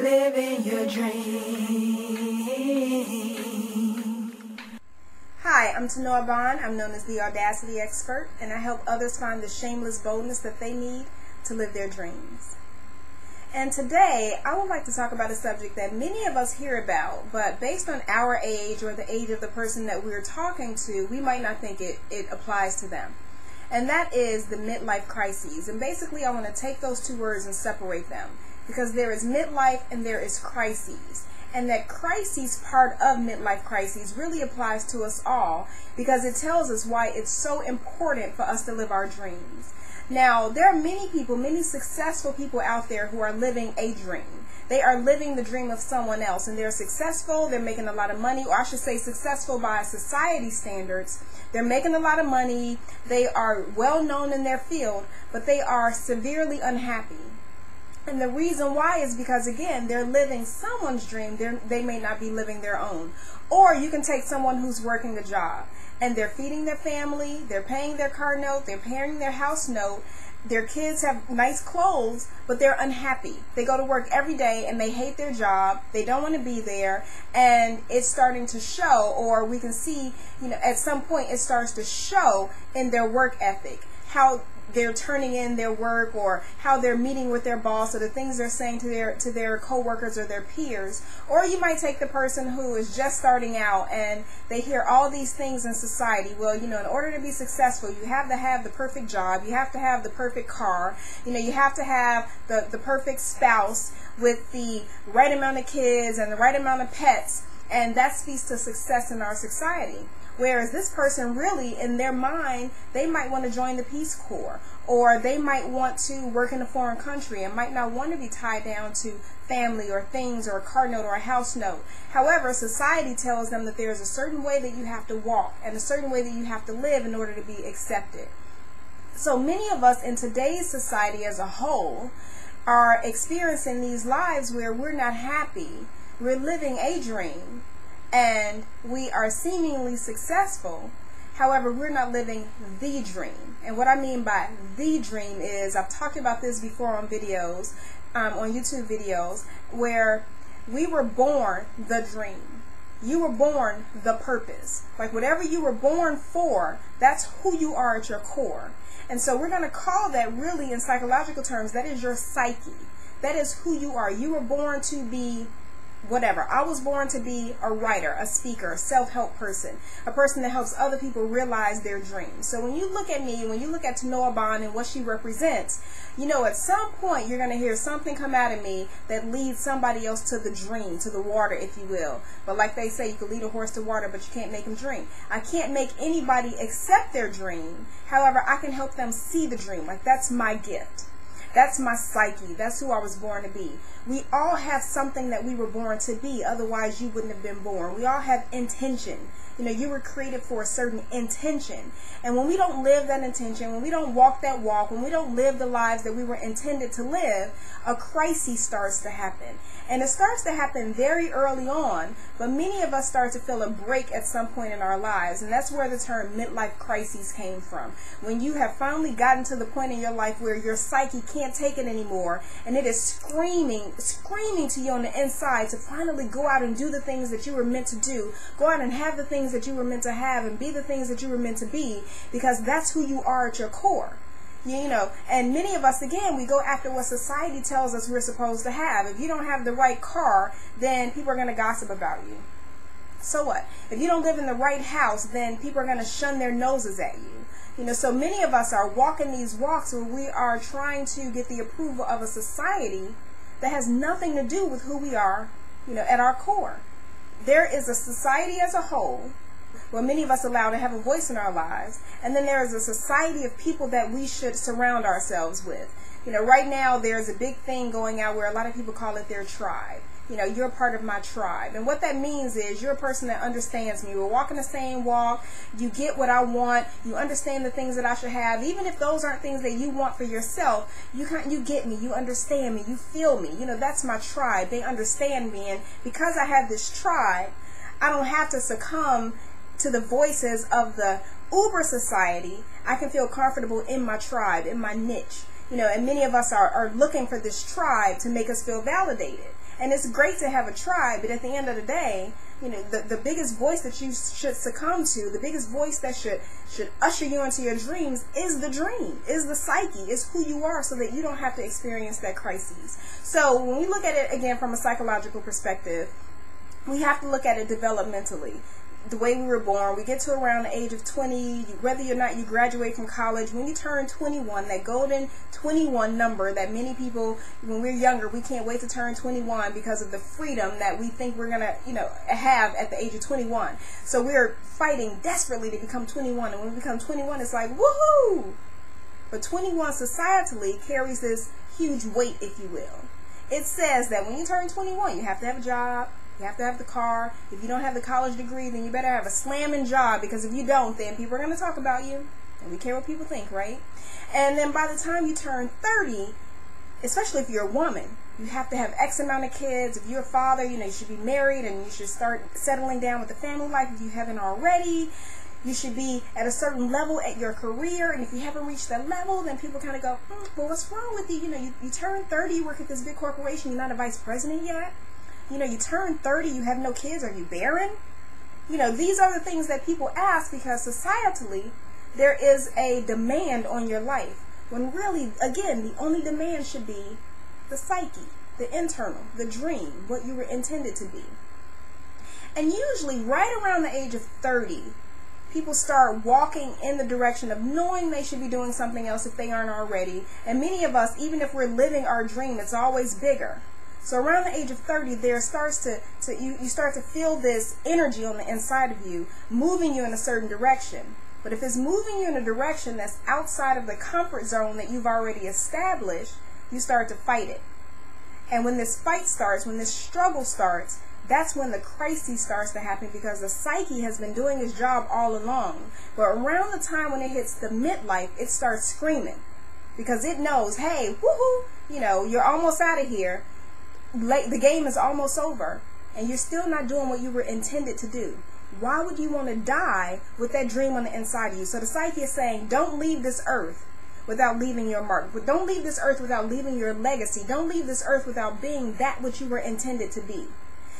living your dream. Hi, I'm Tonoa. I'm known as the Audacity Expert, and I help others find the shameless boldness that they need to live their dreams. And today, I would like to talk about a subject that many of us hear about, but based on our age or the age of the person that we're talking to, we might not think it applies to them. And that is the midlife crises. And basically, I want to take those two words and separate them, because there is midlife and there is crises. And that crises part of midlife crises really applies to us all, because it tells us why it's so important for us to live our dreams. Now, there are many people, many successful people out there who are living a dream. They are living the dream of someone else, and they're successful, they're making a lot of money, or I should say successful by society standards. They're making a lot of money, they are well known in their field, but they are severely unhappy. And the reason why is because, again, they're living someone's dream. They may not be living their own. Or you can take someone who's working a job, and they're feeding their family, they're paying their car note, they're paying their house note, their kids have nice clothes, but they're unhappy. They go to work every day and they hate their job, they don't want to be there, and it's starting to show, or we can see, at some point it starts to show in their work ethic, how they're turning in their work, or how they're meeting with their boss, or the things they're saying to their coworkers or their peers. Or you might take the person who is just starting out and they hear all these things in society. Well, in order to be successful, you have to have the perfect job, you have to have the perfect car, you have to have the perfect spouse with the right amount of kids and the right amount of pets, and that speaks to success in our society. Whereas this person really, in their mind, they might want to join the Peace Corps, or they might want to work in a foreign country and might not want to be tied down to family or things or a car note or a house note. However, society tells them that there's a certain way that you have to walk and a certain way that you have to live in order to be accepted. So many of us in today's society as a whole are experiencing these lives where we're not happy, we're living a dream, and we are seemingly successful. However, we're not living the dream. And what I mean by the dream is, I've talked about this before on videos, on YouTube videos, where we were born the dream. You were born the purpose. Like whatever you were born for, that's who you are at your core. And so we're going to call that, really in psychological terms, that is your psyche. That is who you are. You were born to be whatever. I was born to be a writer, a speaker, a self-help person, a person that helps other people realize their dreams. So when you look at me, when you look at Tonoa and what she represents, at some point you're going to hear something come out of me that leads somebody else to the dream, to the water, if you will. But like they say, you can lead a horse to water, but you can't make him drink. I can't make anybody accept their dream. However, I can help them see the dream. Like, that's my gift. That's my psyche. That's who I was born to be. We all have something that we were born to be. Otherwise, you wouldn't have been born. We all have intention. You were created for a certain intention. And when we don't live that intention, when we don't walk that walk, when we don't live the lives that we were intended to live, a crisis starts to happen. And it starts to happen very early on, but many of us start to feel a break at some point in our lives. And that's where the term midlife crises came from. When you have finally gotten to the point in your life where your psyche can't take it anymore, and it is screaming to you on the inside to finally go out and do the things that you were meant to do, go out and have the things that you were meant to have, and be the things that you were meant to be, because that's who you are at your core. And many of us, again, we go after what society tells us we're supposed to have. If you don't have the right car, then people are going to gossip about you. So what? If you don't live in the right house, then people are going to shun their noses at you. So many of us are walking these walks where we are trying to get the approval of a society that has nothing to do with who we are, at our core. There is a society as a whole where many of us allow to have a voice in our lives, and then there is a society of people that we should surround ourselves with. Right now there's a big thing going out where a lot of people call it their tribe. You're a part of my tribe. And what that means is you're a person that understands me. We're walking the same walk. You get what I want. You understand the things that I should have. Even if those aren't things that you want for yourself, you get me. You understand me. You feel me. That's my tribe. They understand me. And because I have this tribe, I don't have to succumb to the voices of the Uber society. I can feel comfortable in my tribe, in my niche. And many of us are looking for this tribe to make us feel validated. And it's great to have a tribe, but at the end of the day, the biggest voice that you should succumb to, the biggest voice that should usher you into your dreams is the dream, is the psyche, is who you are, so that you don't have to experience that crises. So when we look at it again from a psychological perspective, we have to look at it developmentally. The way we were born, we get to around the age of 20, whether or not you graduate from college, when you turn 21, that golden 21 number that many people, when we're younger, we can't wait to turn 21 because of the freedom that we think we're going to, have at the age of 21. So we're fighting desperately to become 21, and when we become 21, it's like, woohoo! But 21 societally carries this huge weight, if you will. It says that when you turn 21, you have to have a job, you have to have the car. If you don't have the college degree, then you better have a slamming job, because if you don't, then people are going to talk about you. And we care what people think, right? And then by the time you turn 30, especially if you're a woman, you have to have X amount of kids. If you're a father, you should be married, and you should start settling down with the family life if you haven't already. You should be at a certain level at your career, and if you haven't reached that level, then people kind of go, well, what's wrong with you? You turn 30, you work at this big corporation, you're not a vice president yet. You turn 30, you have no kids, are you barren? These are the things that people ask, because societally, there is a demand on your life, when really, again, the only demand should be the psyche, the internal, the dream, what you were intended to be. And usually, right around the age of 30, people start walking in the direction of knowing they should be doing something else if they aren't already. And many of us, even if we're living our dream, it's always bigger. So around the age of 30, there starts you start to feel this energy on the inside of you, moving you in a certain direction. But if it's moving you in a direction that's outside of the comfort zone that you've already established, you start to fight it. And when this fight starts, when this struggle starts, that's when the crisis starts to happen, because the psyche has been doing its job all along. But around the time when it hits the midlife, it starts screaming, because it knows, hey, woohoo, you're almost out of here. The game is almost over, and you're still not doing what you were intended to do. Why would you want to die with that dream on the inside of you? So the psyche is saying, don't leave this earth without leaving your mark. But don't leave this earth without leaving your legacy. Don't leave this earth without being that which you were intended to be.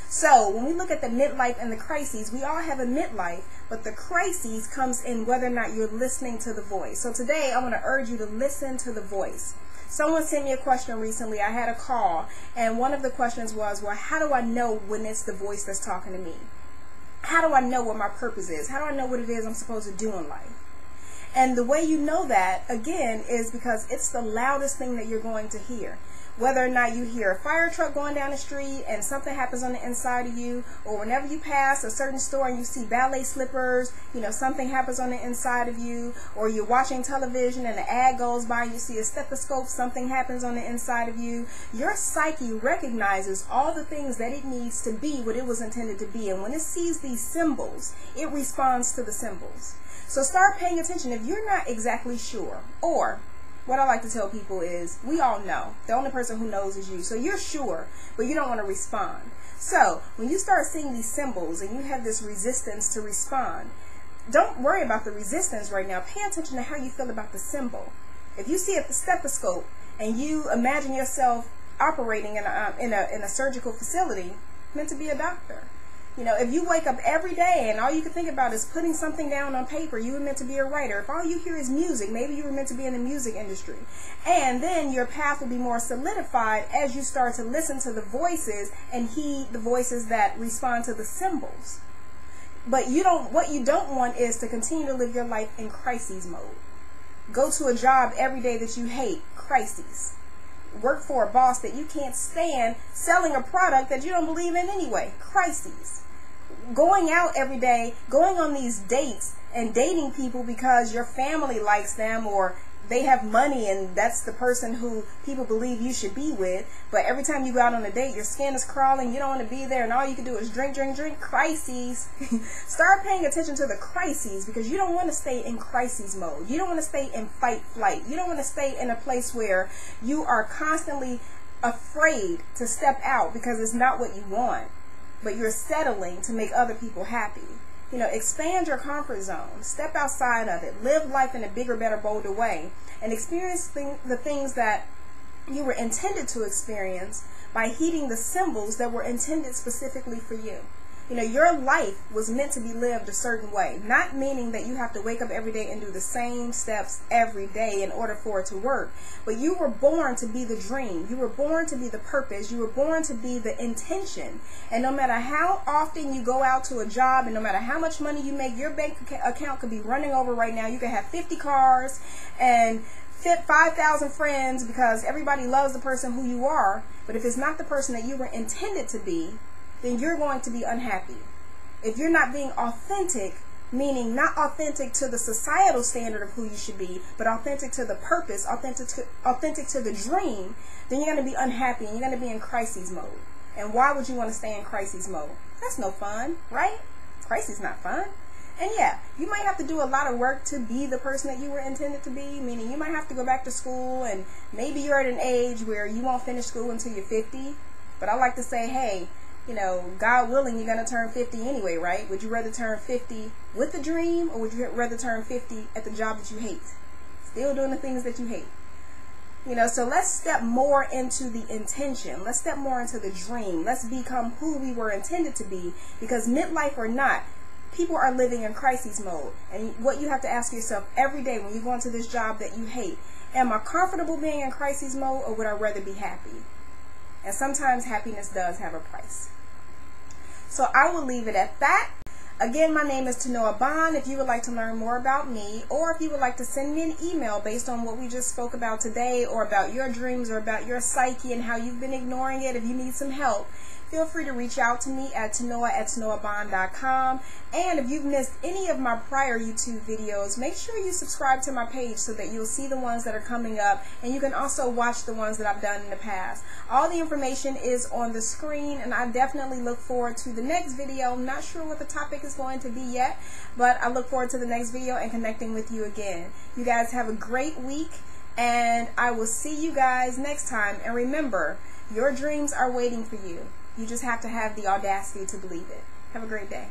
So when we look at the midlife and the crises, we all have a midlife, but the crises comes in whether or not you're listening to the voice. So today I want to urge you to listen to the voice. Someone sent me a question recently. I had a call, and one of the questions was, well, how do I know when it's the voice that's talking to me? How do I know what my purpose is? How do I know what it is I'm supposed to do in life? And the way you know that, again, is because it's the loudest thing that you're going to hear. Whether or not you hear a fire truck going down the street and something happens on the inside of you, or whenever you pass a certain store and you see ballet slippers, something happens on the inside of you, or you're watching television and an ad goes by and you see a stethoscope, something happens on the inside of you. Your psyche recognizes all the things that it needs to be what it was intended to be, and when it sees these symbols, it responds to the symbols. So start paying attention if you're not exactly sure, or what I like to tell people is, we all know. The only person who knows is you. So you're sure, but you don't want to respond. So when you start seeing these symbols and you have this resistance to respond, don't worry about the resistance right now. Pay attention to how you feel about the symbol. If you see a stethoscope and you imagine yourself operating in a surgical facility, meant to be a doctor. If you wake up every day and all you can think about is putting something down on paper, you were meant to be a writer. If all you hear is music, maybe you were meant to be in the music industry. And then your path will be more solidified as you start to listen to the voices and heed the voices that respond to the symbols. But what you don't want is to continue to live your life in crises mode. Go to a job every day that you hate, crises. Work for a boss that you can't stand, selling a product that you don't believe in anyway, crises. Going out every day, going on these dates and dating people because your family likes them or they have money and that's the person who people believe you should be with, but every time you go out on a date, your skin is crawling, you don't want to be there, and all you can do is drink, crises. Start paying attention to the crises, because you don't want to stay in crises mode. You don't want to stay in fight, flight. You don't want to stay in a place where you are constantly afraid to step out because it's not what you want, but you're settling to make other people happy. Expand your comfort zone. Step outside of it. Live life in a bigger, better, bolder way. And experience the things that you were intended to experience, by heeding the symbols that were intended specifically for you. You know, your life was meant to be lived a certain way, not meaning that you have to wake up every day and do the same steps every day in order for it to work. But you were born to be the dream. You were born to be the purpose. You were born to be the intention. And no matter how often you go out to a job and no matter how much money you make, your bank account could be running over right now. You could have 50 cars and 5,000 friends because everybody loves the person who you are. But if it's not the person that you were intended to be, then you're going to be unhappy. If you're not being authentic, meaning not authentic to the societal standard of who you should be, but authentic to the purpose, authentic to the dream, then you're going to be unhappy and you're going to be in crisis mode. And why would you want to stay in crisis mode? That's no fun, right? Crisis is not fun. And yeah, you might have to do a lot of work to be the person that you were intended to be, meaning you might have to go back to school, and maybe you're at an age where you won't finish school until you're 50. But I like to say, hey, you know, God willing, you're going to turn 50 anyway, right? Would you rather turn 50 with a dream, or would you rather turn 50 at the job that you hate? Still doing the things that you hate. You know, so let's step more into the intention. Let's step more into the dream. Let's become who we were intended to be, because midlife or not, people are living in crisis mode. And what you have to ask yourself every day when you go into this job that you hate, am I comfortable being in crisis mode, or would I rather be happy? And sometimes happiness does have a price. So I will leave it at that. Again, my name is Tonoa Bond. If you would like to learn more about me, or if you would like to send me an email based on what we just spoke about today, or about your dreams, or about your psyche and how you've been ignoring it, if you need some help, feel free to reach out to me at tonoa@tonoabond.com. And if you've missed any of my prior YouTube videos, make sure you subscribe to my page so that you'll see the ones that are coming up, and you can also watch the ones that I've done in the past. All the information is on the screen, and I definitely look forward to the next video. I'm not sure what the topic is going to be yet, but I look forward to the next video and connecting with you again. You guys have a great week, and I will see you guys next time. And remember, your dreams are waiting for you. You just have to have the audacity to believe it. Have a great day.